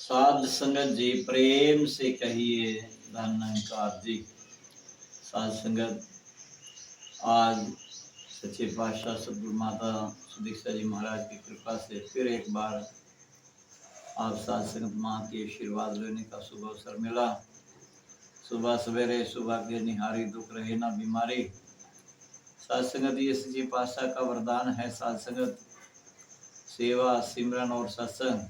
साध संगत जी प्रेम से कहिए धन्यकार जी। साध संगत आज सच्चे पातशाह सतगुरु माता सुदीक्षा जी महाराज की कृपा से फिर एक बार आप साध संगत माँ के आशीर्वाद लेने का शुभ अवसर मिला। सुबह सवेरे सुबह के निहारी दुख रहे ना बीमारी। साध संगत ये सच्चे पातशाह का वरदान है। साध संगत सेवा सिमरन और सत्संग,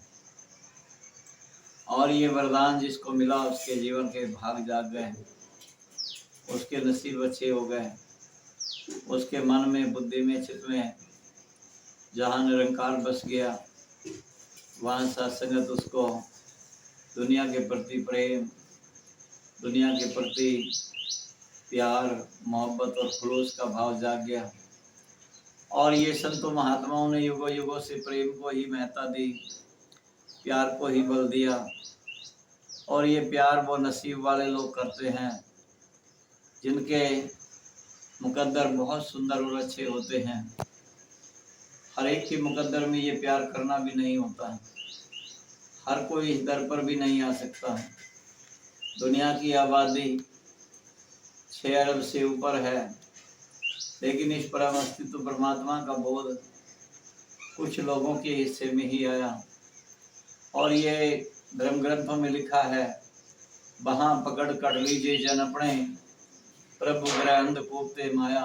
और ये वरदान जिसको मिला उसके जीवन के भाग जाग गए, उसके नसीब अच्छे हो गए। उसके मन में बुद्धि में चित्त में जहाँ निरंकार बस गया, वहाँ सत्संगत उसको दुनिया के प्रति प्रेम, दुनिया के प्रति प्यार मोहब्बत और खलूस का भाव जाग गया। और ये संतों महात्माओं ने युगों युगों से प्रेम को ही महत्ता दी, प्यार को ही बल दिया। और ये प्यार वो नसीब वाले लोग करते हैं जिनके मुकद्दर बहुत सुंदर और अच्छे होते हैं। हर एक के मुकद्दर में ये प्यार करना भी नहीं होता, हर कोई इस दर पर भी नहीं आ सकता। दुनिया की आबादी 6 अरब से ऊपर है, लेकिन इस परम अस्तित्व परमात्मा का बोध कुछ लोगों के हिस्से में ही आया। और ये धर्म ग्रंथों में लिखा है, वहाँ पकड़ कर लीजिए जन अपने, प्रभु ग्रह अंधकूपते माया।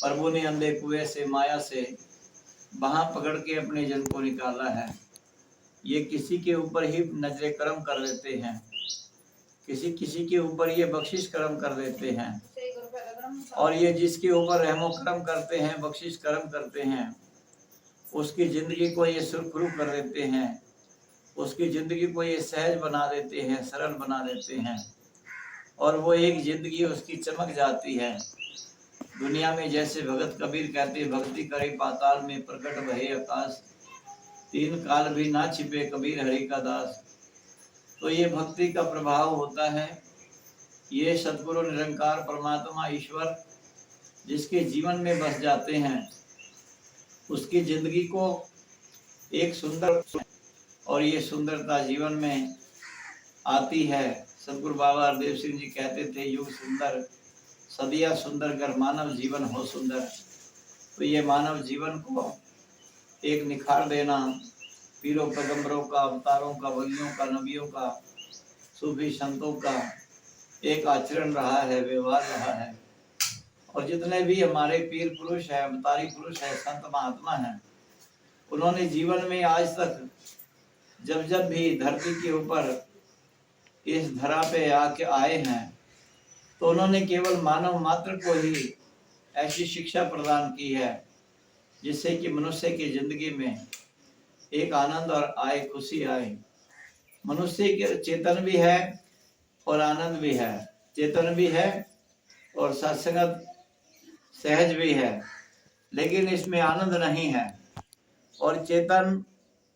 प्रभु ने अंधे कुएं से माया से वहाँ पकड़ के अपने जन को निकाला है। ये किसी के ऊपर ही नजरे करम कर लेते हैं, किसी किसी के ऊपर ये बख्शिश करम कर देते हैं। और ये जिसके ऊपर रहमो करम करते हैं, बख्शिश करम करते हैं, उसकी जिंदगी को ये सुरखरू कर देते हैं, उसकी जिंदगी को ये सहज बना देते हैं, सरल बना देते हैं। और वो एक जिंदगी उसकी चमक जाती है। दुनिया में जैसे भगत कबीर कहते, भक्ति करे पाताल में प्रकट भये आकाश, 3 काल भी ना छिपे कबीर हरि का दास। तो ये भक्ति का प्रभाव होता है। ये सतगुरु निरंकार परमात्मा ईश्वर जिसके जीवन में बस जाते हैं, उसकी जिंदगी को एक सुंदर, और ये सुंदरता जीवन में आती है। सतगुरु बाबा हरदेव सिंह जी कहते थे, युग सुंदर सदिया सुंदर कर मानव जीवन हो सुंदर। तो ये मानव जीवन को एक निखार देना पीरों पैगंबरों का, अवतारों का, वलियों का, नबियों का, सूफी संतों का एक आचरण रहा है, व्यवहार रहा है। और जितने भी हमारे पीर पुरुष है, अवतारी पुरुष है, संत महात्मा हैं, उन्होंने जीवन में आज तक जब जब भी धरती के ऊपर इस धरा पे आके आए हैं, तो उन्होंने केवल मानव मात्र को ही ऐसी शिक्षा प्रदान की है जिससे कि मनुष्य की जिंदगी में एक आनंद और आए, खुशी आए। मनुष्य के चेतन भी है और आनंद भी है, चेतन भी है और सत्संगत सहज भी है, लेकिन इसमें आनंद नहीं है। और चेतन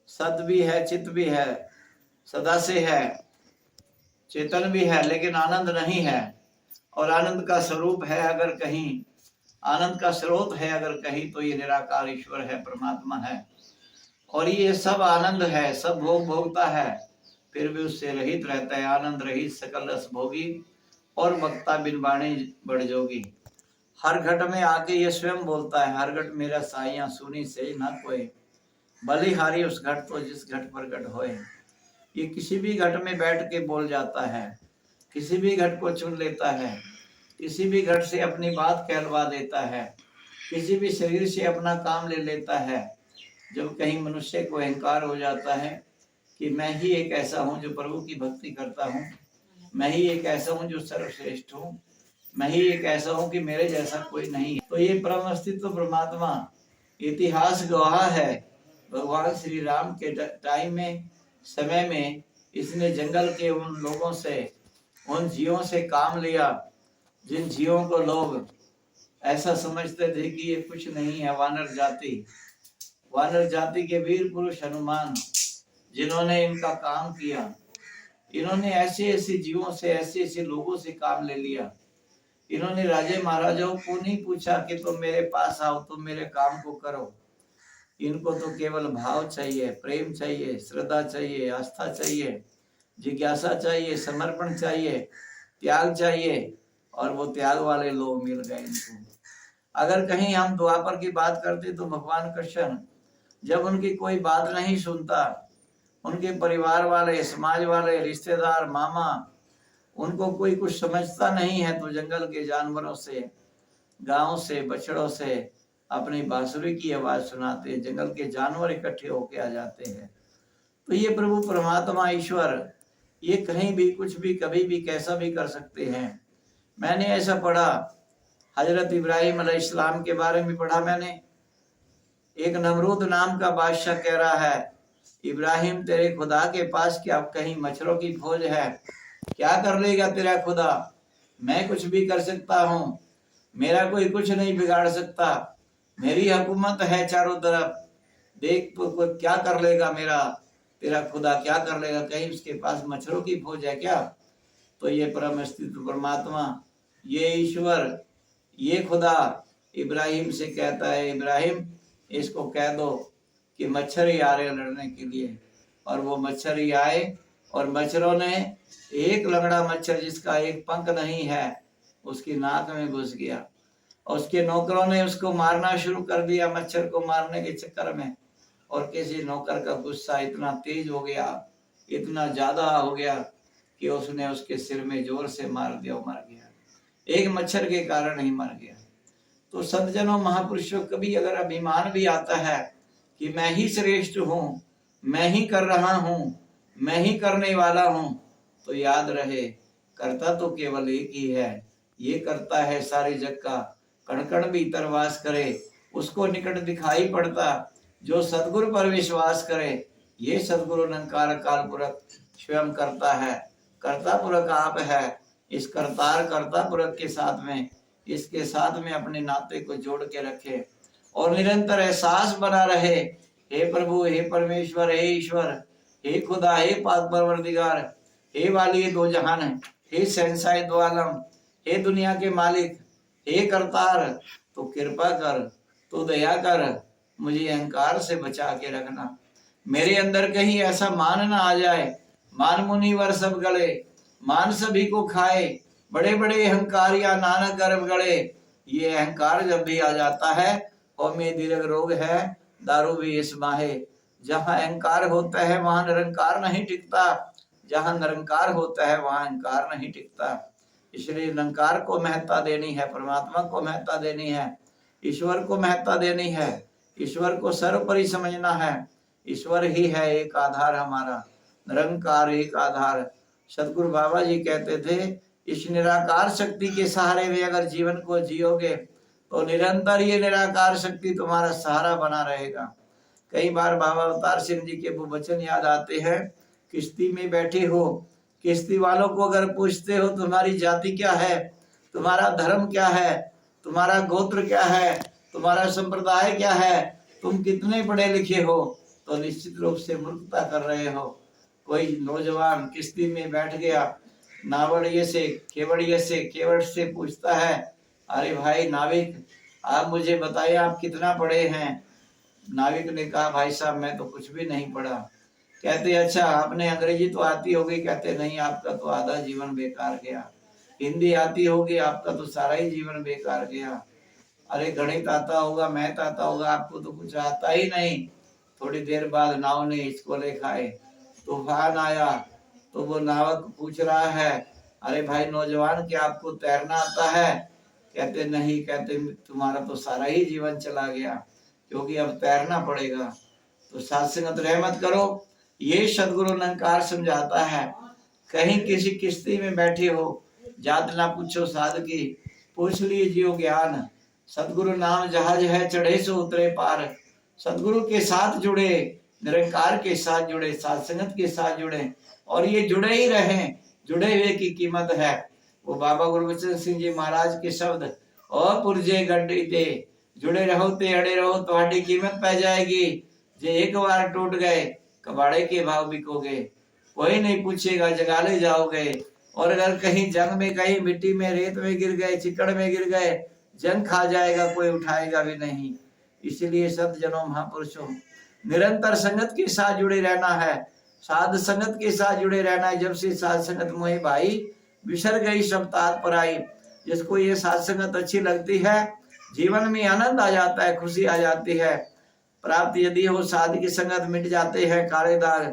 सद भी है, चित्त भी है, सदा से है, चेतन भी है, लेकिन आनंद नहीं है। और आनंद का स्वरूप है अगर कहीं, आनंद का स्रोत है अगर कहीं, तो ये निराकार ईश्वर है, परमात्मा है। और ये सब आनंद है, सब भोग भोगता है, फिर भी उससे रहित रहता है। आनंद रहित सकल रस भोगी, और वक्ता बिन बाणी बढ़ जोगी। हर घट में आके ये स्वयं बोलता है, हर घट मेरा साइया सुनी से ना कोई, बलिहारी उस घट तो जिस घट पर घट होए। ये किसी भी घट में बैठ के बोल जाता है, किसी भी घट को चुन लेता है, किसी भी घट से अपनी बात कहलवा देता है, किसी भी शरीर से अपना काम ले लेता है। जब कहीं मनुष्य को अहंकार हो जाता है कि मैं ही एक ऐसा हूँ जो प्रभु की भक्ति करता हूँ, मैं ही एक ऐसा हूँ जो सर्वश्रेष्ठ हूँ, मैं ही एक ऐसा हूँ कि मेरे जैसा कोई नहीं है, तो ये परम अस्तित्व परमात्मा इतिहास गवाह है। भगवान श्री राम के टाइम में, समय में, इसने जंगल के उन लोगों से, उन जीवों से काम लिया जिन जीवों को लोग ऐसा समझते थे कि ये कुछ नहीं है। वानर जाति, वानर जाति के वीर पुरुष हनुमान, जिन्होंने इनका काम किया, इन्होंने ऐसे ऐसे जीवों से, ऐसे ऐसे लोगों से काम ले लिया। इन्होंने राजे महाराजाओं को नहीं पूछा कि तुम मेरे पास आओ, तुम मेरे काम को करो। इनको तो केवल भाव चाहिए, प्रेम चाहिए, श्रद्धा चाहिए, आस्था चाहिए, जिज्ञासा चाहिए, समर्पण चाहिए, त्याग चाहिए, और वो त्याग वाले लोग मिल गए इनको। अगर कहीं हम द्वापर की बात करते तो भगवान कृष्ण जब उनकी कोई बात नहीं सुनता, उनके परिवार वाले, समाज वाले, रिश्तेदार, मामा, उनको कोई कुछ समझता नहीं है, तो जंगल के जानवरों से, गांव से, बछड़ों से अपनी बांसुरी की आवाज सुनाते हैं। जंगल के जानवर इकट्ठे होके आ जाते हैं। तो ये प्रभु परमात्मा ईश्वर ये कहीं भी कुछ भी कभी भी कैसा भी कर सकते हैं। मैंने ऐसा पढ़ा, हजरत इब्राहिम अलैहिस्सलाम के बारे में पढ़ा मैंने। एक नमरूद नाम का बादशाह कह रहा है, इब्राहिम तेरे खुदा के पास क्या कहीं मच्छरों की फौज है? क्या कर लेगा तेरा खुदा? मैं कुछ भी कर सकता हूँ, मेरा कोई कुछ नहीं बिगाड़ सकता, मेरी हुकूमत है चारों तरफ, देख तो क्या कर लेगा मेरा तेरा खुदा, क्या कर लेगा? कहीं उसके पास मच्छरों की फौज है क्या? तो ये परम अस्तित्व परमात्मा, ये ईश्वर, ये खुदा इब्राहिम से कहता है, इब्राहिम इसको कह दो कि मच्छर ही आ रहे लड़ने के लिए। और वो मच्छर ही आए, और मच्छरों ने एक लंगड़ा मच्छर जिसका एक पंख नहीं है उसकी नाक में घुस गया, और उसके नौकरों ने उसको मारना शुरू कर दिया मच्छर को मारने के चक्कर में। और किसी नौकर का गुस्सा इतना तेज हो गया, इतना ज्यादा हो गया कि उसने उसके सिर में जोर से मार दिया, मर गया, एक मच्छर के कारण ही मर गया। तो संतजनों, महापुरुषों, कभी अगर अभिमान भी आता है कि मैं ही श्रेष्ठ हूँ, मैं ही कर रहा हूँ, मैं ही करने वाला हूँ, तो याद रहे करता तो केवल एक ही है। ये करता है सारे जग का, कण कण भीतर वास करे, उसको निकट दिखाई पड़ता जो सतगुरु पर विश्वास करे। ये सतगुरु निरंकार अकाल पुरख स्वयं करता है, कर्ता पुरख आप है। इस करतार कर्ता पुरख के साथ में, इसके साथ में अपने नाते को जोड़ के रखे और निरंतर एहसास बना रहे, हे प्रभु, हे परमेश्वर, हे ईश्वर, हे खुदा, हे पाक परवरदिगार, हे वाली दो जहान, हे शहंशाह दो आलम, हे दुनिया के मालिक, हे करतार, तो कृपा कर, तो दया कर, मुझे अहंकार से बचा के रखना। मेरे अंदर कहीं ऐसा मान ना आ जाए, मान मुनिवर सब गले, मान सभी को खाए, बड़े बड़े अहंकार या नानक गर्भ गड़े। ये अहंकार जब भी आ जाता है, और में दीर्घ रोग है, दारू भी इस माहे। जहाँ अहंकार होता है वहां निरंकार नहीं टिकता, जहाँ निरंकार होता है वहां अहंकार नहीं टिकता। इसलिए निरंकार को महत्ता देनी है, परमात्मा को महत्ता देनी है, ईश्वर को महत्ता देनी है, ईश्वर को सर्वोपरि समझना है। ईश्वर ही है एक आधार हमारा, निरंकार एक आधार। सदगुरु बाबा जी कहते थे, इस निराकार शक्ति के सहारे में अगर जीवन को जियोगे तो निरंतर ये निराकार शक्ति तुम्हारा सहारा बना रहेगा। कई बार बाबा अवतार सिंह जी के वो वचन याद आते हैं, किश्ती में बैठे हो, किश्ती वालों को अगर पूछते हो तुम्हारी जाति क्या है, तुम्हारा धर्म क्या है, तुम्हारा गोत्र क्या है, तुम्हारा संप्रदाय क्या है, तुम कितने पढ़े लिखे हो, तो निश्चित रूप से मूर्खता कर रहे हो। कोई नौजवान किश्ती में बैठ गया, नावड़िए से केवड़ से पूछता है, अरे भाई नाविक, आप मुझे बताइए आप कितना पढ़े हैं? नाविक ने कहा, भाई साहब मैं तो कुछ भी नहीं पढ़ा। कहते अच्छा आपने अंग्रेजी तो आती होगी? कहते नहीं, आपका तो आधा जीवन बेकार गया। हिंदी आती होगी? आपका तो सारा ही जीवन बेकार गया। अरे गणित आता होगा, मैथ आता होगा, आपको तो कुछ आता ही नहीं। थोड़ी देर बाद नाव ने हिचकोले खाए, तूफान आया, तो वो नावक पूछ रहा है, अरे भाई नौजवान, क्या आपको तैरना आता है? कहते नहीं। कहते तुम्हारा तो सारा ही जीवन चला गया, क्योंकि अब तैरना पड़ेगा। तो साथ संगत रहमत करो, ये सदगुरु निरंकार समझाता है। कहीं किसी किश्ती में बैठे हो, जात ना पूछो साध की, पूछ लीजिए ज्ञान। सदगुरु नाम जहाज है, चढ़े सो उतरे पार। सदगुरु के साथ जुड़े, निरंकार के साथ जुड़े, साथ संगत के साथ जुड़े, और ये जुड़े ही रहें, जुड़े हुए की कीमत है। वो बाबा गुरबचन सिंह जी महाराज के शब्द, और पुरजे गड्डी दे, जुड़े रहो ते अड़े रहो, तुम्हारी कीमत पै जाएगी। जे एक बार टूट गए, कबाड़े के भाव बिकोगे, कोई नहीं पूछेगा, जगाले जाओगे। और अगर कहीं जंग में, कहीं मिट्टी में, रेत में गिर गए, चिकड़ में गिर गए, जंग खा जाएगा, कोई उठाएगा भी नहीं। इसलिए सद्जनों महापुरुषों निरंतर संगत के साथ जुड़े रहना है, साध संगत के साथ जुड़े रहना है। जब से साध संगत मोहि भाई बिसर गई सब तात पर आई। जिसको ये साध संगत अच्छी लगती है, जीवन में आनंद आ जाता है, खुशी आ जाती है। प्राप्त यदि हो साध की संगत मिट जाते हैं काले दाग।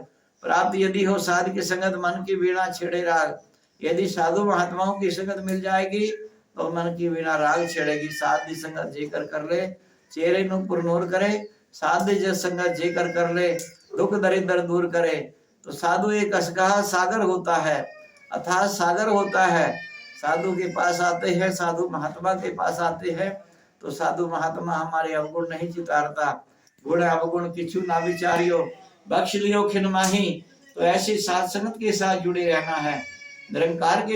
प्राप्त यदि हो साध की संगत मन की वीणा छेड़े राग। यदि साधु महात्माओं की संगत मिल जाएगी तो मन की वीणा राग छेड़ेगी। साध की संगत जेकर कर ले चेहरे नु पुरनूर करे। साध जब संगत जेकर कर ले दुख दरिद्र दूर करे। तो साधु एक असगाह सागर होता है, अथाह सागर होता है। साधु के पास आते हैं, साधु महात्मा के पास आते हैं तो साधु महात्मा हमारे अवगुण नहीं चितारता। गुण अवगुण किछु ना विचारियो बख्श लियो खिन माही। तो ऐसी साध संगत के साथ जुड़े रहना है, निरंकार के